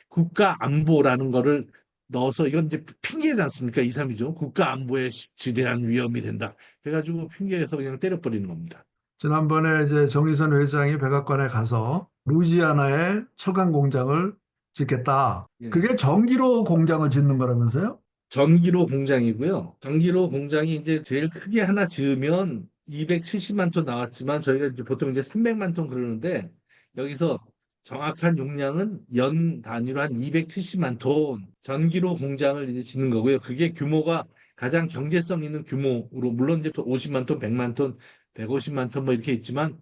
국가 안보라는 거를 넣어서 이건 이제 핑계지 않습니까? 2, 3이죠. 국가 안보에 지대한 위험이 된다. 그래가지고 핑계에서 그냥 때려버리는 겁니다. 지난번에 이제 정의선 회장이 백악관에 가서 루이지아나에 철강 공장을 짓겠다. 예. 그게 전기로 공장을 짓는 거라면서요? 전기로 공장이고요. 전기로 공장이 이제 제일 크게 하나 지으면 270만 톤 나왔지만 저희가 이제 보통 이제 300만 톤 그러는데 여기서 정확한 용량은 연 단위로 한 270만 톤 전기로 공장을 이제 짓는 거고요. 그게 규모가 가장 경제성 있는 규모로 물론 이제 또 50만 톤, 100만 톤, 150만 톤 뭐 이렇게 있지만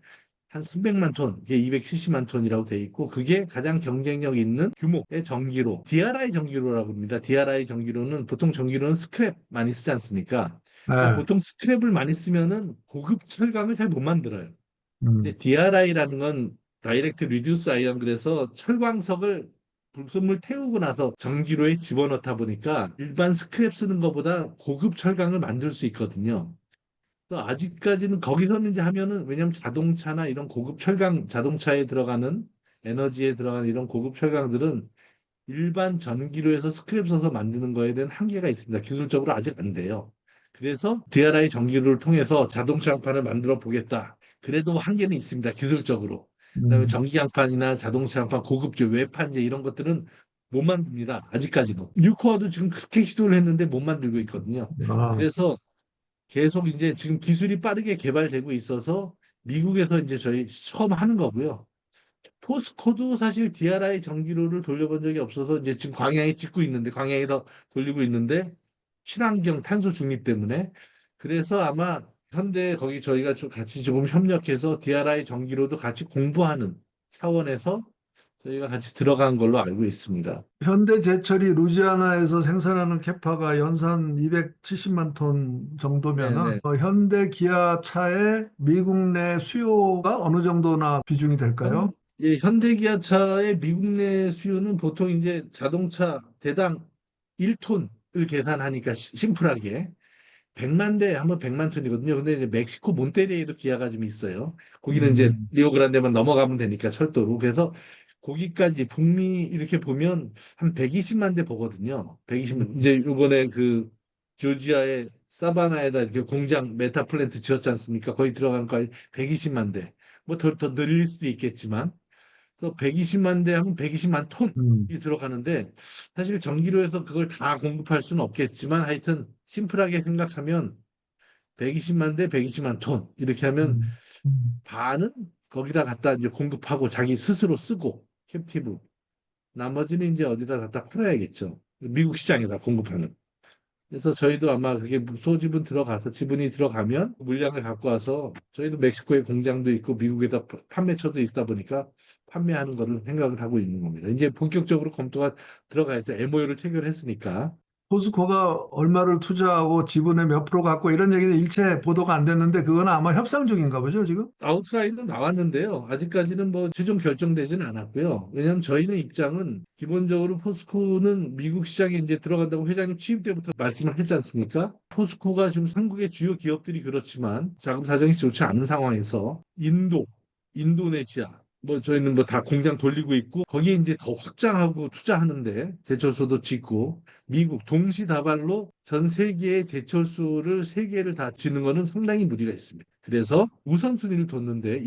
한 300만 톤, 이게 270만 톤이라고 돼 있고 그게 가장 경쟁력 있는 규모의 전기로 DRI 전기로라고 합니다. DRI 전기로는 보통 전기로는 스크랩 많이 쓰지 않습니까? 근데 네. 보통 스크랩을 많이 쓰면은 고급 철강을 잘 못 만들어요. 음. 근데 DRI라는 건 다이렉트 리듀스 아이언 그래서 철광석을 불순물 태우고 나서 전기로에 집어넣다 보니까 일반 스크랩 쓰는 것보다 고급 철강을 만들 수 있거든요. 그래서 아직까지는 거기서는 이제 하면은 왜냐하면 자동차나 이런 고급 철강 자동차에 들어가는 에너지에 들어가는 이런 고급 철강들은 일반 전기로에서 스크랩 써서 만드는 거에 대한 한계가 있습니다. 기술적으로 아직 안 돼요. 그래서 DRI 전기로를 통해서 자동차 양판을 만들어 보겠다. 그래도 한계는 있습니다. 기술적으로. 그다음에 음. 전기 양판이나 자동차 양판, 고급제, 외판재 이런 것들은 못 만듭니다. 아직까지도. 뉴코어도 지금 그렇게 시도를 했는데 못 만들고 있거든요. 아, 그래서 계속 이제 지금 기술이 빠르게 개발되고 있어서 미국에서 이제 저희 처음 하는 거고요. 포스코도 사실 DRI 전기로를 돌려본 적이 없어서 이제 지금 광양에 짓고 있는데 광양에서 돌리고 있는데 친환경 탄소 중립 때문에 그래서 아마 현대 거기 저희가 좀 같이 조금 협력해서 DRI 전기로도 같이 공부하는 차원에서 저희가 같이 들어간 걸로 알고 있습니다. 현대제철이 루지아나에서 생산하는 캐파가 연산 270만 톤 정도면은 네네. 현대 기아차의 미국 내 수요가 어느 정도나 비중이 될까요? 현대기아차의 미국 내 수요는 보통 이제 자동차 대당 1톤을 계산하니까 심플하게 100만 대 하면 100만 톤이거든요. 근데 이제 멕시코 몬테리에도 기아가 좀 있어요. 거기는 이제 음, 리오그란데만 넘어가면 되니까 철도로. 그래서 거기까지 북미 이렇게 보면 한 120만 대 보거든요. 120만. 음, 이제 이번에 그 조지아의 사바나에다 이렇게 공장 메타 플랜트 지었지 않습니까? 거기 들어간 거 120만 대. 뭐 더 늘릴 수도 있겠지만. 그래서 120만 대 하면 120만 톤이 음, 들어가는데 사실 전기로해서 그걸 다 공급할 수는 없겠지만 하여튼 심플하게 생각하면 120만 대 120만 톤 이렇게 하면 음, 음. 반은 거기다 갖다 이제 공급하고 자기 스스로 쓰고 캡티브 나머지는 이제 어디다 갖다 팔아야겠죠. 미국 시장에다 공급하는. 그래서 저희도 아마 그게 소지분 들어가서 지분이 들어가면 물량을 갖고 와서 저희도 멕시코에 공장도 있고 미국에다 판매처도 있다 보니까 판매하는 거를 생각을 하고 있는 겁니다. 이제 본격적으로 검토가 들어가야죠. MOU를 체결했으니까. 포스코가 얼마를 투자하고 지분의 몇 프로 갖고 이런 얘기는 일체 보도가 안 됐는데 그건 아마 협상 중인가 보죠, 지금? 아웃라인은 나왔는데요. 아직까지는 뭐 최종 결정되지는 않았고요. 왜냐하면 저희는 입장은 기본적으로 포스코는 미국 시장에 이제 들어간다고 회장님 취임 때부터 말씀을 했지 않습니까? 포스코가 지금 한국의 주요 기업들이 그렇지만 자금 사정이 좋지 않은 상황에서 인도네시아, 뭐 저희는 뭐 다 공장 돌리고 있고 거기에 이제 더 확장하고 투자하는데 제철소도 짓고 미국 동시다발로 전 세계의 제철소를 세 개를 다 짓는 거는 상당히 무리가 있습니다. 그래서 우선순위를 뒀는데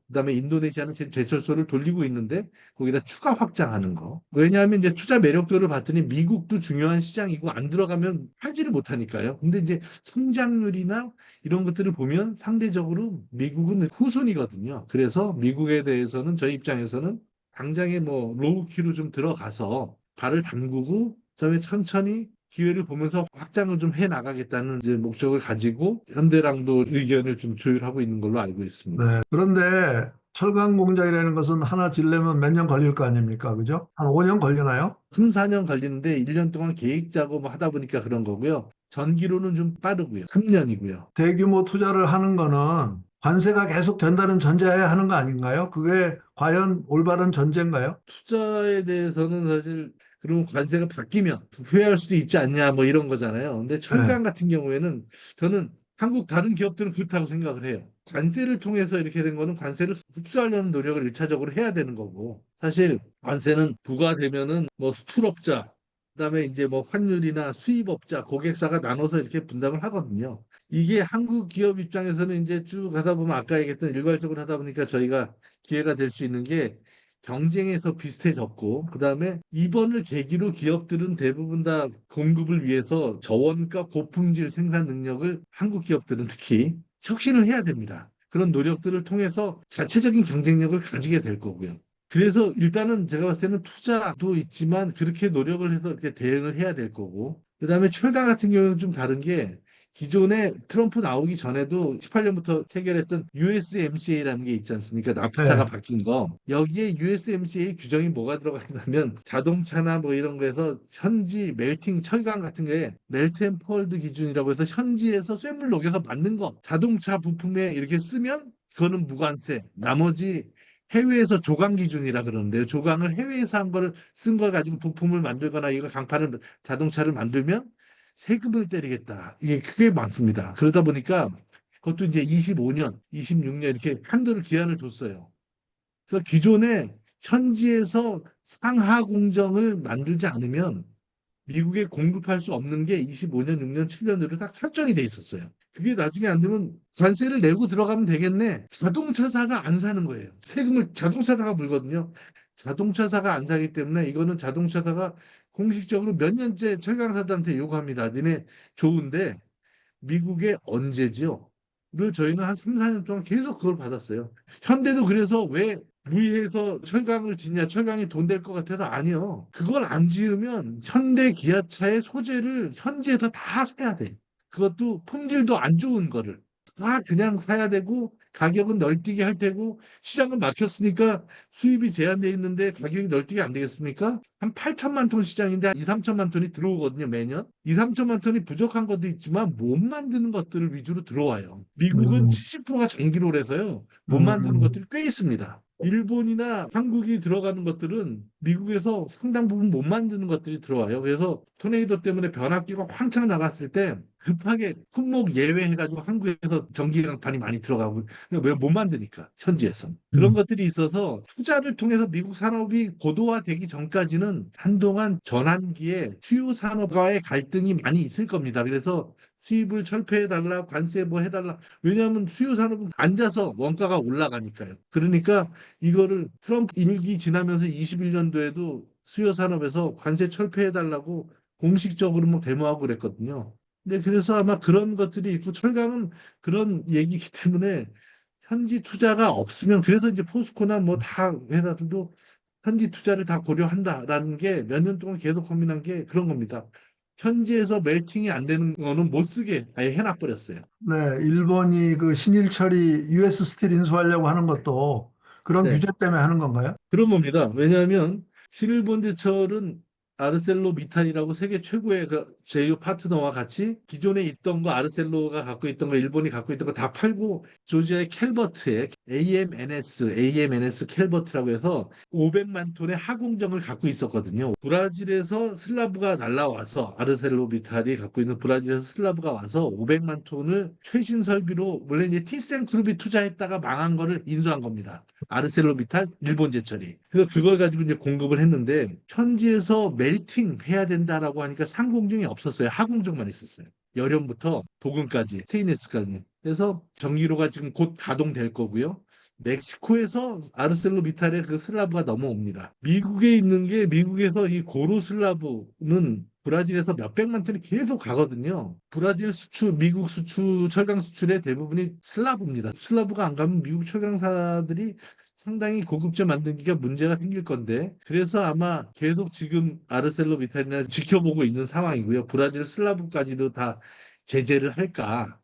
그다음에 인도네시아는 제철소를 돌리고 있는데 거기다 추가 확장하는 거. 왜냐하면 이제 투자 매력도를 봤더니 미국도 중요한 시장이고 안 들어가면 팔지를 못하니까요. 근데 이제 성장률이나 이런 것들을 보면 상대적으로 미국은 후순위거든요. 그래서 미국에 대해서는 저희 입장에서는 당장에 뭐 로우키로 좀 들어가서 발을 담그고 그다음에 천천히 기회를 보면서 확장을 좀 해 나가겠다는 이제 목적을 가지고 현대랑도 의견을 좀 조율하고 있는 걸로 알고 있습니다. 네. 그런데 철강 공장이라는 것은 하나 지려면 몇 년 걸릴 거 아닙니까? 그죠? 한 5년 걸리나요? 3, 4년 걸리는데 1년 동안 계획 작업 하다 보니까 그런 거고요. 전기로는 좀 빠르고요. 3년이고요. 대규모 투자를 하는 거는 관세가 계속 된다는 전제하에 하는 거 아닌가요? 그게 과연 올바른 전제인가요? 투자에 대해서는 사실 그럼 관세가 바뀌면 후회할 수도 있지 않냐 뭐 이런 거잖아요. 근데 네. 철강 같은 경우에는 저는 한국 다른 기업들은 그렇다고 생각을 해요. 관세를 통해서 이렇게 된 거는 관세를 흡수하려는 노력을 일차적으로 해야 되는 거고 사실 관세는 부과되면은 뭐 수출업자 그다음에 이제 뭐 환율이나 수입업자 고객사가 나눠서 이렇게 분담을 하거든요. 이게 한국 기업 입장에서는 이제 쭉 하다 보면 아까 얘기했던 일괄적으로 하다 보니까 저희가 기회가 될 수 있는 게 경쟁에서 비슷해졌고, 그 다음에 이번을 계기로 기업들은 대부분 다 공급을 위해서 저원가 고품질 생산 능력을 한국 기업들은 특히 혁신을 해야 됩니다. 그런 노력들을 통해서 자체적인 경쟁력을 가지게 될 거고요. 그래서 일단은 제가 봤을 때는 투자도 있지만 그렇게 노력을 해서 이렇게 대응을 해야 될 거고, 그 다음에 철강 같은 경우는 좀 다른 게 기존에 트럼프 나오기 전에도 18년부터 체결했던 USMCA라는 게 있지 않습니까? 나프타가 네. 바뀐 거. 여기에 USMCA 규정이 뭐가 들어가 있냐면 자동차나 뭐 이런 거에서 현지 멜팅 철강 같은 거에 멜트 앤 폴드 기준이라고 해서 현지에서 쇠물 녹여서 만든 거 자동차 부품에 이렇게 쓰면 그거는 무관세. 나머지 해외에서 조강 기준이라 그러는데요. 조강을 해외에서 한 거를 쓴 걸 가지고 부품을 만들거나 이거 강판을 자동차를 만들면 세금을 때리겠다. 이게 크게 많습니다. 그러다 보니까 그것도 이제 25년, 26년 이렇게 한도를 기한을 뒀어요. 그래서 기존에 현지에서 상하 공정을 만들지 않으면 미국에 공급할 수 없는 게 25년, 6년, 7년으로 다 설정이 돼 있었어요. 그게 나중에 안 되면 관세를 내고 들어가면 되겠네. 자동차사가 안 사는 거예요. 세금을 자동차사가 물거든요. 자동차사가 안 사기 때문에 이거는 자동차사가 공식적으로 몇 년째 철강사들한테 요구합니다. 니네 좋은데 미국에 언제지요? 를 저희는 한 3, 4년 동안 계속 그걸 받았어요. 현대도 그래서 왜 무리해서 철강을 짓냐, 철강이 돈 될 것 같아서 아니요. 그걸 안 지으면 현대 기아차의 소재를 현지에서 다 사야 돼. 그것도 품질도 안 좋은 거를 다 그냥 사야 되고 가격은 널뛰게 할 테고 시장은 막혔으니까 수입이 제한돼 있는데 가격이 널뛰게 안 되겠습니까? 한 8천만 톤 시장인데 한 2, 3천만 톤이 들어오거든요, 매년. 2, 3천만 톤이 부족한 것도 있지만 못 만드는 것들을 위주로 들어와요. 미국은 음, 70%가 전기로라서요. 못 만드는 음, 것들이 꽤 있습니다. 일본이나 한국이 들어가는 것들은 미국에서 상당 부분 못 만드는 것들이 들어와요. 그래서 토네이도 때문에 변압기가 황창 나갔을 때 급하게 품목 예외해가지고 한국에서 전기 강판이 많이 들어가고 왜 못 만드니까 현지에서 그런 음, 것들이 있어서 투자를 통해서 미국 산업이 고도화되기 전까지는 한동안 전환기에 수요 산업과의 갈등이 많이 있을 겁니다. 그래서 수입을 철폐해달라, 관세 뭐 해달라. 왜냐하면 수요 산업은 앉아서 원가가 올라가니까요. 그러니까 이거를 트럼프 임기 지나면서 21년도에도 수요 산업에서 관세 철폐해달라고 공식적으로 뭐 데모하고 그랬거든요. 근데 그래서 아마 그런 것들이 있고 철강은 그런 얘기이기 때문에 현지 투자가 없으면 그래서 이제 포스코나 뭐 다 회사들도 현지 투자를 다 고려한다라는 게 몇 년 동안 계속 고민한 게 그런 겁니다. 현지에서 멜팅이 안 되는 거는 못 쓰게 아예 해놔버렸어요. 네, 일본이 그 신일 US 스틸 인수하려고 하는 것도 그런 네. 규제 때문에 하는 건가요? 그런 겁니다. 왜냐하면 신일본제철은 아르셀로미탈이라고 세계 최고의 그 제휴 파트너와 같이 기존에 있던 거 아르셀로가 갖고 있던 거 일본이 갖고 있던 거 다 팔고 조지아의 캘버트에 AMNS 캘버트라고 해서 500만 톤의 하공정을 갖고 있었거든요. 브라질에서 슬라브가 날라와서 아르셀로미탈이 갖고 있는 브라질에서 슬라브가 와서 500만 톤을 최신 설비로 원래 이제 티센그룹이 투자했다가 망한 거를 인수한 겁니다. 아르셀로미탈 일본 제철이. 그래서 그걸 가지고 이제 공급을 했는데 현지에서 멜팅 해야 된다라고 하니까 상공정이 없었어요. 하공정만 있었어요. 열연부터 도금까지, 스테인리스까지. 그래서 전기로가 지금 곧 가동될 거고요. 멕시코에서 아르셀로미탈의 그 슬라브가 넘어옵니다. 미국에 있는 게 미국에서 이 고루 슬라브는 브라질에서 몇백만 톤이 계속 가거든요. 브라질 수출, 미국 수출, 철강 수출의 대부분이 슬라브입니다. 슬라브가 안 가면 미국 철강사들이 상당히 고급제 만들기가 문제가 생길 건데 그래서 아마 계속 지금 아르셀로미탈이나 지켜보고 있는 상황이고요. 브라질 슬라브까지도 다 제재를 할까?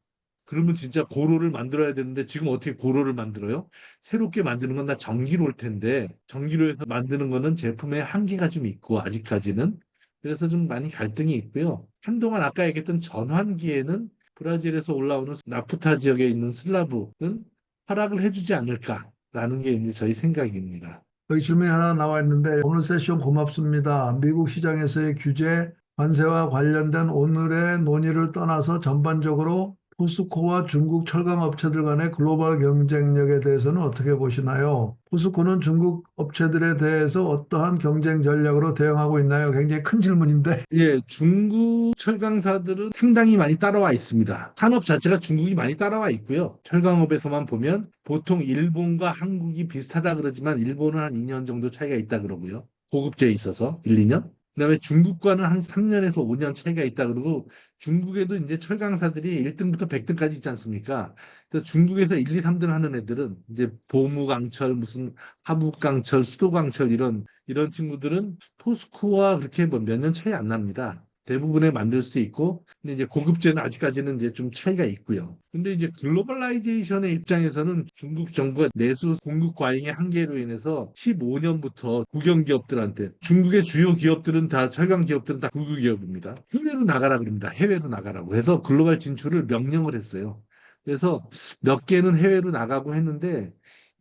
그러면 진짜 고로를 만들어야 되는데 지금 어떻게 고로를 만들어요? 새롭게 만드는 건 다 전기로일 텐데 전기로에서 만드는 거는 제품의 한계가 좀 있고 아직까지는 그래서 좀 많이 갈등이 있고요. 한동안 아까 얘기했던 전환기에는 브라질에서 올라오는 나프타 지역에 있는 슬라브는 허락을 해주지 않을까라는 게 이제 저희 생각입니다. 여기 질문이 하나 나와 있는데 오늘 세션 고맙습니다. 미국 시장에서의 규제, 관세와 관련된 오늘의 논의를 떠나서 전반적으로 포스코와 중국 철강 업체들 간의 글로벌 경쟁력에 대해서는 어떻게 보시나요? 포스코는 중국 업체들에 대해서 어떠한 경쟁 전략으로 대응하고 있나요? 굉장히 큰 질문인데. 예, 중국 철강사들은 상당히 많이 따라와 있습니다. 산업 자체가 중국이 많이 따라와 있고요. 철강업에서만 보면 보통 일본과 한국이 비슷하다 그러지만 일본은 한 2년 정도 차이가 있다 그러고요. 고급제에 있어서 1, 2년. 그다음에 중국과는 한 3년에서 5년 차이가 있다 그러고 중국에도 이제 철강사들이 1등부터 100등까지 있지 않습니까? 그래서 중국에서 1, 2, 3등 하는 애들은 이제 보무강철, 무슨 하북강철, 수도강철 이런 친구들은 포스코와 그렇게 뭐 몇 년 차이 안 납니다. 대부분에 만들 수 있고, 근데 이제 고급제는 아직까지는 이제 좀 차이가 있고요. 근데 이제 글로벌라이제이션의 입장에서는 중국 정부가 내수 공급 과잉의 한계로 인해서 15년부터 국영 기업들한테 중국의 주요 기업들은 다 철강 기업들은 다 국유 기업입니다. 해외로 나가라 그럽니다. 해외로 나가라고 해서 글로벌 진출을 명령을 했어요. 그래서 몇 개는 해외로 나가고 했는데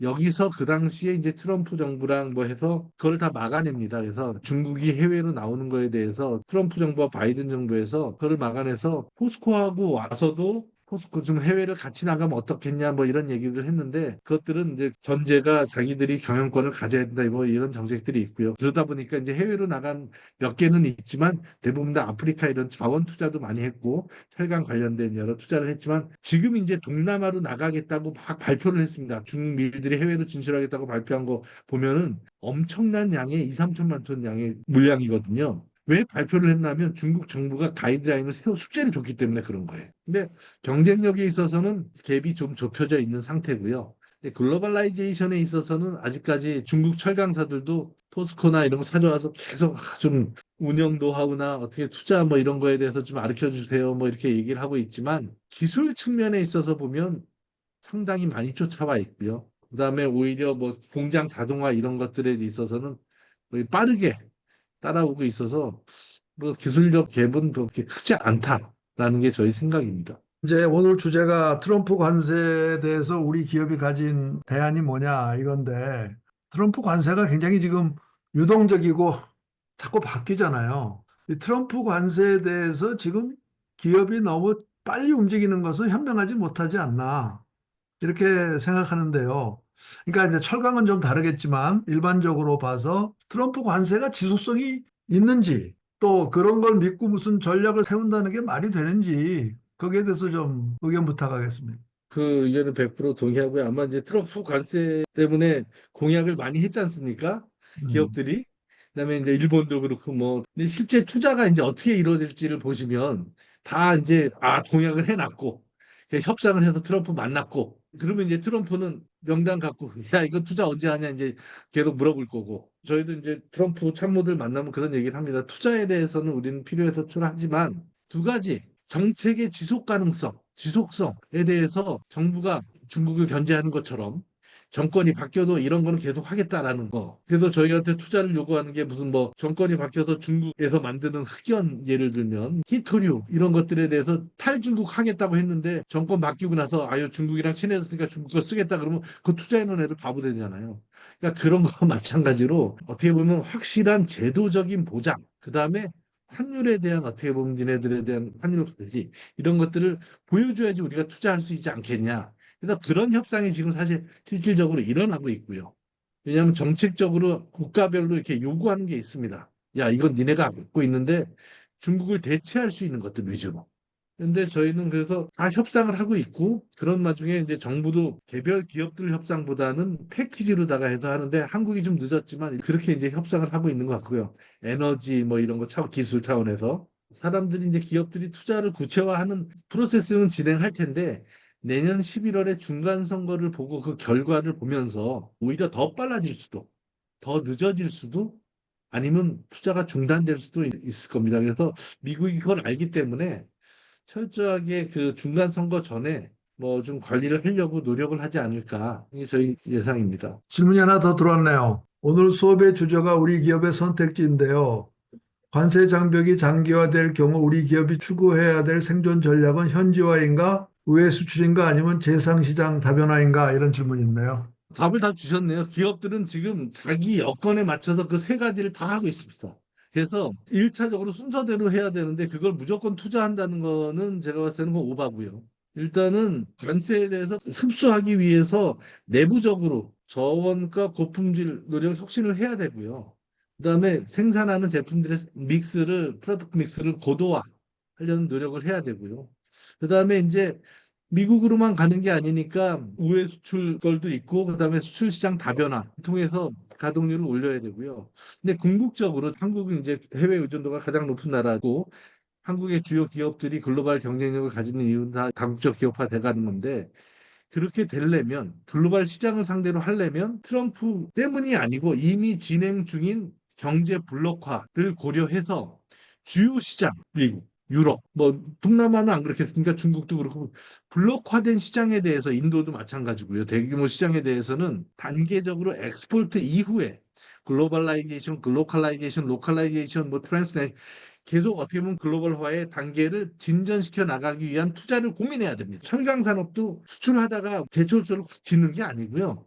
여기서 그 당시에 이제 트럼프 정부랑 뭐 해서 그걸 다 막아냅니다. 그래서 중국이 해외로 나오는 거에 대해서 트럼프 정부와 바이든 정부에서 그걸 막아내서 포스코하고 와서도 포스코 좀 해외를 같이 나가면 어떻겠냐 뭐 이런 얘기를 했는데 그것들은 이제 전제가 자기들이 경영권을 가져야 된다 뭐 이런 정책들이 있고요. 그러다 보니까 이제 해외로 나간 몇 개는 있지만 대부분 다 아프리카 이런 자원 투자도 많이 했고 철강 관련된 여러 투자를 했지만 지금 이제 동남아로 나가겠다고 막 발표를 했습니다. 중미들이 해외로 진출하겠다고 발표한 거 보면은 엄청난 양의 2, 3천만 톤 양의 물량이거든요. 왜 발표를 했냐면 중국 정부가 가이드라인을 세워 숙제를 줬기 때문에 그런 거예요. 근데 경쟁력에 있어서는 갭이 좀 좁혀져 있는 상태고요. 근데 글로벌라이제이션에 있어서는 아직까지 중국 철강사들도 포스코나 이런 거 사줘와서 계속 좀 운영 노하우나 어떻게 투자 뭐 이런 거에 대해서 좀 가르쳐 주세요. 뭐 이렇게 얘기를 하고 있지만 기술 측면에 있어서 보면 상당히 많이 쫓아와 있고요. 그다음에 오히려 뭐 공장 자동화 이런 것들에 있어서는 거의 빠르게 따라오고 있어서 뭐 기술력 갭은 그렇게 크지 않다라는 게 저희 생각입니다. 이제 오늘 주제가 트럼프 관세에 대해서 우리 기업이 가진 대안이 뭐냐 이건데 트럼프 관세가 굉장히 지금 유동적이고 자꾸 바뀌잖아요. 이 트럼프 관세에 대해서 지금 기업이 너무 빨리 움직이는 것은 현명하지 못하지 않나 이렇게 생각하는데요. 그러니까 이제 철강은 좀 다르겠지만 일반적으로 봐서 트럼프 관세가 지속성이 있는지 또 그런 걸 믿고 무슨 전략을 세운다는 게 말이 되는지 거기에 대해서 좀 의견 부탁하겠습니다. 그 의견은 100% 동의하고요. 아마 이제 트럼프 관세 때문에 공약을 많이 했지 않습니까? 음. 기업들이. 그다음에 이제 일본도 그렇고 뭐. 근데 실제 투자가 이제 어떻게 이루어질지를 보시면 다 이제 공약을 해놨고 협상을 해서 트럼프 만났고 그러면 이제 트럼프는 명단 갖고 야 이거 투자 언제 하냐 이제 계속 물어볼 거고 저희도 이제 트럼프 참모들 만나면 그런 얘기를 합니다. 투자에 대해서는 우리는 필요해서 투자하지만 두 가지 정책의 지속 가능성, 지속성에 대해서 정부가 중국을 견제하는 것처럼 정권이 바뀌어도 이런 거는 계속 하겠다라는 거. 그래서 저희한테 투자를 요구하는 게 무슨 뭐 정권이 바뀌어서 중국에서 만드는 흑연 예를 들면 히토류 이런 것들에 대해서 탈중국 하겠다고 했는데 정권 바뀌고 나서 아유 중국이랑 친해졌으니까 중국 거 쓰겠다 그러면 그 투자해놓은 애들 바보 되잖아요. 그러니까 그런 거 마찬가지로 어떻게 보면 확실한 제도적인 보장, 그다음에 환율에 대한 어떻게 보면 니네들에 대한 환율 관리 이런 것들을 보여줘야지 우리가 투자할 수 있지 않겠냐. 그래서 그런 협상이 지금 사실 실질적으로 일어나고 있고요. 왜냐하면 정책적으로 국가별로 이렇게 요구하는 게 있습니다. 야, 이건 니네가 갖고 있는데 중국을 대체할 수 있는 것들 위주로. 근데 저희는 그래서 다 협상을 하고 있고 그런 와중에 이제 정부도 개별 기업들 협상보다는 패키지로다가 해서 하는데 한국이 좀 늦었지만 그렇게 이제 협상을 하고 있는 것 같고요. 에너지 뭐 이런 거 기술 차원에서 사람들이 이제 기업들이 투자를 구체화하는 프로세스는 진행할 텐데 내년 11월에 중간 선거를 보고 그 결과를 보면서 오히려 더 빨라질 수도 더 늦어질 수도 아니면 투자가 중단될 수도 있을 겁니다. 그래서 미국이 그걸 알기 때문에 철저하게 그 중간 선거 전에 뭐 좀 관리를 하려고 노력을 하지 않을까. 이게 저희 예상입니다. 질문이 하나 더 들어왔네요. 오늘 수업의 주제가 우리 기업의 선택지인데요. 관세 장벽이 장기화될 경우 우리 기업이 추구해야 될 생존 전략은 현지화인가, 우회 수출인가 아니면 재상시장 다변화인가 이런 질문이 있네요. 답을 다 주셨네요. 기업들은 지금 자기 여건에 맞춰서 그 세 가지를 다 하고 있습니다. 그래서 1차적으로 순서대로 해야 되는데 그걸 무조건 투자한다는 거는 제가 봤을 때는 그건 오바고요. 일단은 관세에 대해서 흡수하기 위해서 내부적으로 저원가 고품질 노력 혁신을 해야 되고요. 그다음에 생산하는 제품들의 프로덕트 믹스를 고도화하려는 노력을 해야 되고요. 그다음에 이제 미국으로만 가는 게 아니니까 우회 수출 걸도 있고 그다음에 수출 시장 다변화 통해서 가동률을 올려야 되고요. 근데 궁극적으로 한국은 이제 해외 의존도가 가장 높은 나라고 한국의 주요 기업들이 글로벌 경쟁력을 가지는 이유는 다 다국적 기업화 돼가는 건데 그렇게 되려면 글로벌 시장을 상대로 하려면 트럼프 때문이 아니고 이미 진행 중인 경제 블록화를 고려해서 주요 시장, 미국, 유럽, 뭐 동남아는 안 그렇겠습니까? 중국도 그렇고 블록화된 시장에 대해서 인도도 마찬가지고요. 대규모 시장에 대해서는 단계적으로 엑스포트 이후에 글로벌라이제이션, 글로컬라이제이션, 로컬라이제이션, 뭐 트랜스네 계속 어떻게 보면 글로벌화의 단계를 진전시켜 나가기 위한 투자를 고민해야 됩니다. 철강 산업도 수출하다가 제철소를 짓는 게 아니고요.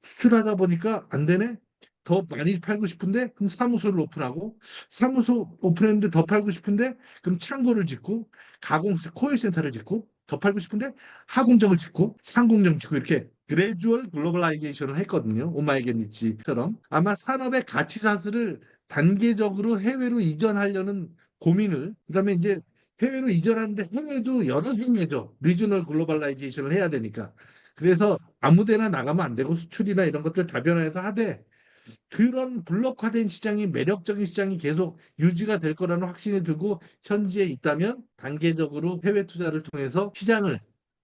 수출하다 보니까 안 되네? 더 많이 팔고 싶은데 그럼 사무소를 오픈하고 사무소 오픈했는데 더 팔고 싶은데 그럼 창고를 짓고 가공사 코일센터를 짓고 더 팔고 싶은데 하공정을 짓고 상공정 짓고 이렇게 그레주얼 글로벌라이제이션을 했거든요. 오마이갓니치처럼 아마 산업의 가치 사슬을 단계적으로 해외로 이전하려는 고민을 그다음에 이제 해외로 이전하는데 해외도 여러 해외죠. 리저널 글로벌라이제이션을 해야 되니까. 그래서 아무 데나 나가면 안 되고 수출이나 이런 것들 다변화해서 하되 그런 블록화된 시장이 매력적인 시장이 계속 유지가 될 거라는 확신이 들고 현지에 있다면 단계적으로 해외 투자를 통해서 시장을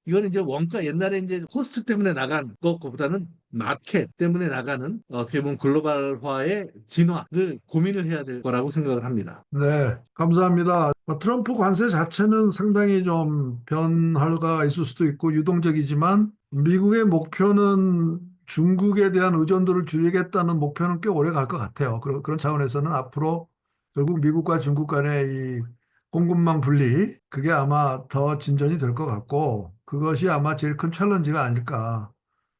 이거는 이제 원가 옛날에 이제 코스트 때문에 나간 것보다는 마켓 때문에 나가는 어떻게 보면 글로벌화의 진화를 고민을 해야 될 거라고 생각을 합니다. 네, 감사합니다. 트럼프 관세 자체는 상당히 좀 변화가 있을 수도 있고 유동적이지만 미국의 목표는 중국에 대한 의존도를 줄이겠다는 목표는 꽤 오래 갈 것 같아요. 그런 차원에서는 앞으로 결국 미국과 중국 간의 이 공급망 분리, 그게 아마 더 진전이 될 것 같고 그것이 아마 제일 큰 챌린지가 아닐까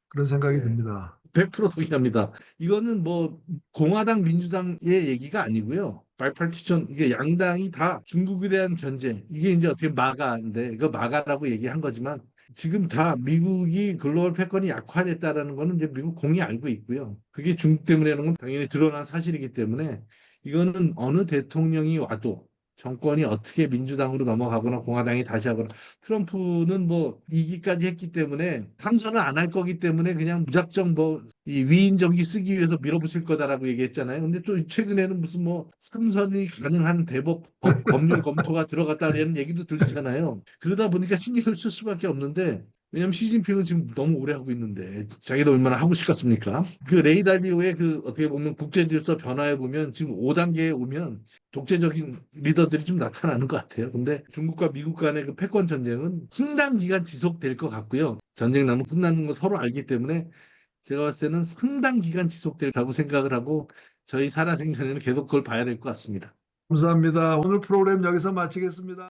그런 생각이 네. 듭니다. 100% 동의합니다. 이거는 뭐 공화당 민주당의 얘기가 아니고요. 바이파티션 이게 양당이 다 중국에 대한 견제 이게 이제 어떻게 마가인데 이거 마가라고 얘기한 거지만 지금 다 미국이 글로벌 패권이 약화됐다라는 거는 이제 미국 공이 알고 있고요. 그게 중국 때문에라는 건 당연히 드러난 사실이기 때문에 이거는 어느 대통령이 와도 정권이 어떻게 민주당으로 넘어가거나 공화당이 다시 하거나 트럼프는 뭐 이기까지 했기 때문에 당선을 안 할 거기 때문에 그냥 무작정 뭐 이 위인 정기 쓰기 위해서 밀어붙일 거다라고 얘기했잖아요. 근데 또 최근에는 무슨 뭐 삼선이 가능한 대법 법률 검토가 들어갔다는 얘기도 들리잖아요. 그러다 보니까 신경을 쓸 수밖에 없는데 왜냐면 시진핑은 지금 너무 오래 하고 있는데 자기도 얼마나 하고 싶겠습니까? 그 레이 달리오의 그 어떻게 보면 국제 질서 변화에 보면 지금 5단계에 오면 독재적인 리더들이 좀 나타나는 것 같아요. 근데 중국과 미국 간의 그 패권 전쟁은 상당 기간 지속될 것 같고요. 전쟁 나면 끝나는 거 서로 알기 때문에 제가 봤을 때는 상당 기간 지속될다고 생각을 하고 저희 살아생전에는 계속 그걸 봐야 될 것 같습니다. 감사합니다. 오늘 프로그램 여기서 마치겠습니다.